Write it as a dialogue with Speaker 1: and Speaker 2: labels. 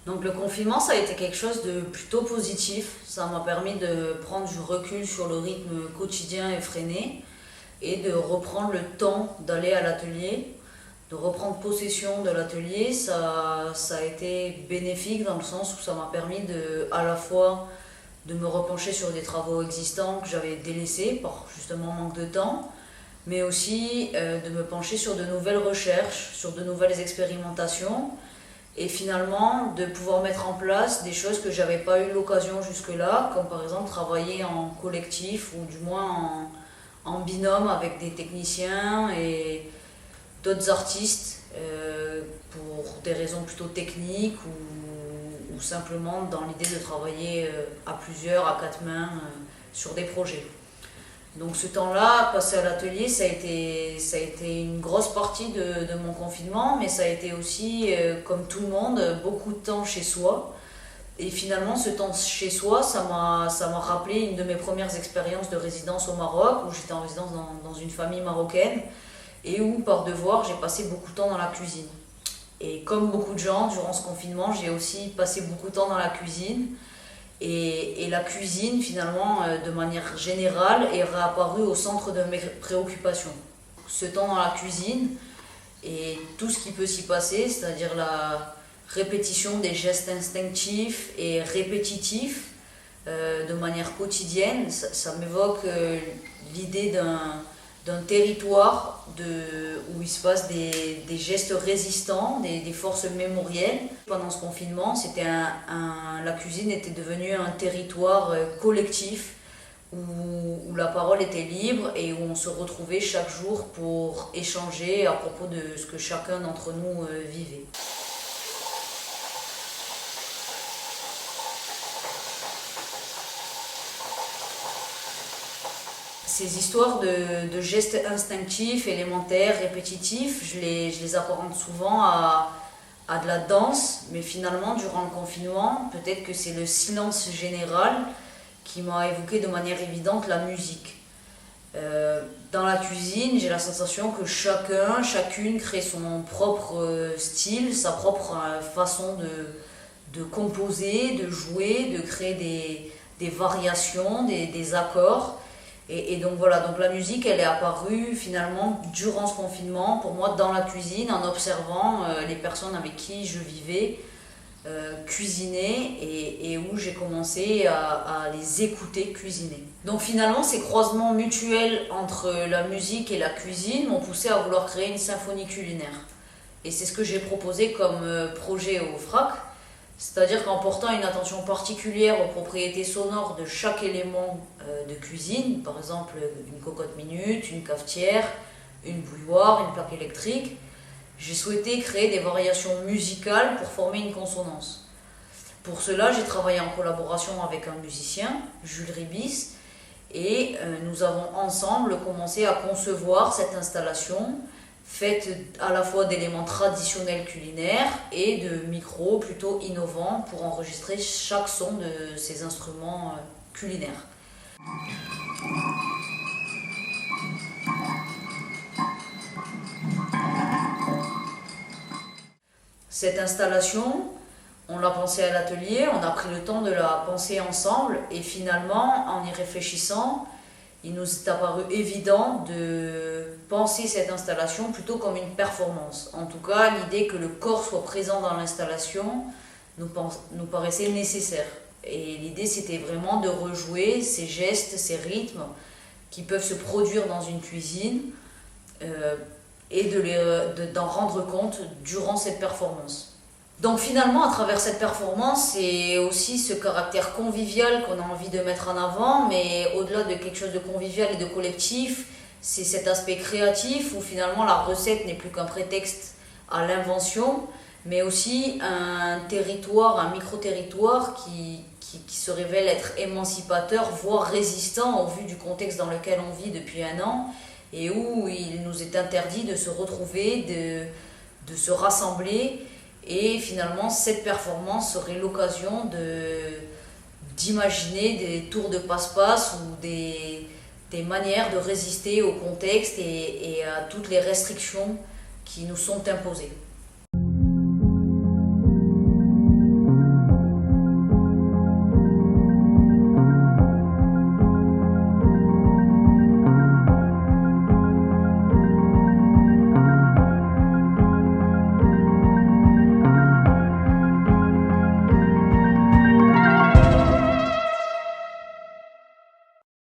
Speaker 1: Donc le confinement, ça a été quelque chose de plutôt positif. Ça m'a permis de prendre du recul sur le rythme quotidien effréné et de reprendre le temps d'aller à l'atelier, de reprendre possession de l'atelier. Ça a été bénéfique dans le sens où ça m'a permis à la fois de me repencher sur des travaux existants que j'avais délaissés par justement manque de temps, mais aussi de me pencher sur de nouvelles recherches, sur de nouvelles expérimentations, et finalement de pouvoir mettre en place des choses que j'avais pas eu l'occasion jusque-là, comme par exemple travailler en collectif ou du moins en binôme avec des techniciens et d'autres artistes pour des raisons plutôt techniques ou simplement dans l'idée de travailler à plusieurs, à quatre mains sur des projets. Donc ce temps-là, passé à l'atelier, ça a été une grosse partie de mon confinement, mais ça a été aussi, comme tout le monde, beaucoup de temps chez soi. Et finalement, ce temps chez soi, ça m'a rappelé une de mes premières expériences de résidence au Maroc, où j'étais en résidence dans une famille marocaine, et où, par devoir, j'ai passé beaucoup de temps dans la cuisine. Et comme beaucoup de gens, durant ce confinement, j'ai aussi passé beaucoup de temps dans la cuisine. Et la cuisine, finalement, de manière générale, est réapparue au centre de mes préoccupations. Ce temps dans la cuisine et tout ce qui peut s'y passer, c'est-à-dire la répétition des gestes instinctifs et répétitifs de manière quotidienne, ça m'évoque l'idée d'un territoire où il se passe des gestes résistants, des forces mémorielles. Pendant ce confinement, la cuisine était devenue un territoire collectif où la parole était libre et où on se retrouvait chaque jour pour échanger à propos de ce que chacun d'entre nous vivait. Ces histoires de gestes instinctifs, élémentaires, répétitifs, je les apparente souvent à de la danse, mais finalement, durant le confinement, peut-être que c'est le silence général qui m'a évoqué de manière évidente la musique. Dans la cuisine, j'ai la sensation que chacune crée son propre style, sa propre façon de composer, de jouer, de créer des variations, des accords. Et donc voilà, donc la musique elle est apparue finalement durant ce confinement pour moi dans la cuisine en observant les personnes avec qui je vivais cuisiner et où j'ai commencé à les écouter cuisiner. Donc finalement ces croisements mutuels entre la musique et la cuisine m'ont poussé à vouloir créer une symphonie culinaire. Et c'est ce que j'ai proposé comme projet au FRAC. C'est-à-dire qu'en portant une attention particulière aux propriétés sonores de chaque élément de cuisine, par exemple une cocotte minute, une cafetière, une bouilloire, une plaque électrique, j'ai souhaité créer des variations musicales pour former une consonance. Pour cela, j'ai travaillé en collaboration avec un musicien, Jules Ribis, et nous avons ensemble commencé à concevoir cette installation faite à la fois d'éléments traditionnels culinaires et de micros plutôt innovants pour enregistrer chaque son de ces instruments culinaires. Cette installation, on l'a pensée à l'atelier, on a pris le temps de la penser ensemble et finalement, en y réfléchissant, il nous est apparu évident de penser cette installation plutôt comme une performance. En tout cas, l'idée que le corps soit présent dans l'installation nous paraissait nécessaire. Et l'idée, c'était vraiment de rejouer ces gestes, ces rythmes qui peuvent se produire dans une cuisine et d'en rendre compte durant cette performance. Donc finalement, à travers cette performance, c'est aussi ce caractère convivial qu'on a envie de mettre en avant, mais au-delà de quelque chose de convivial et de collectif, c'est cet aspect créatif où finalement la recette n'est plus qu'un prétexte à l'invention, mais aussi un territoire, un micro-territoire qui se révèle être émancipateur, voire résistant au vu du contexte dans lequel on vit depuis un an, et où il nous est interdit de se retrouver, de se rassembler. Et finalement, cette performance serait l'occasion d'imaginer des tours de passe-passe ou des manières de résister au contexte et à toutes les restrictions qui nous sont imposées.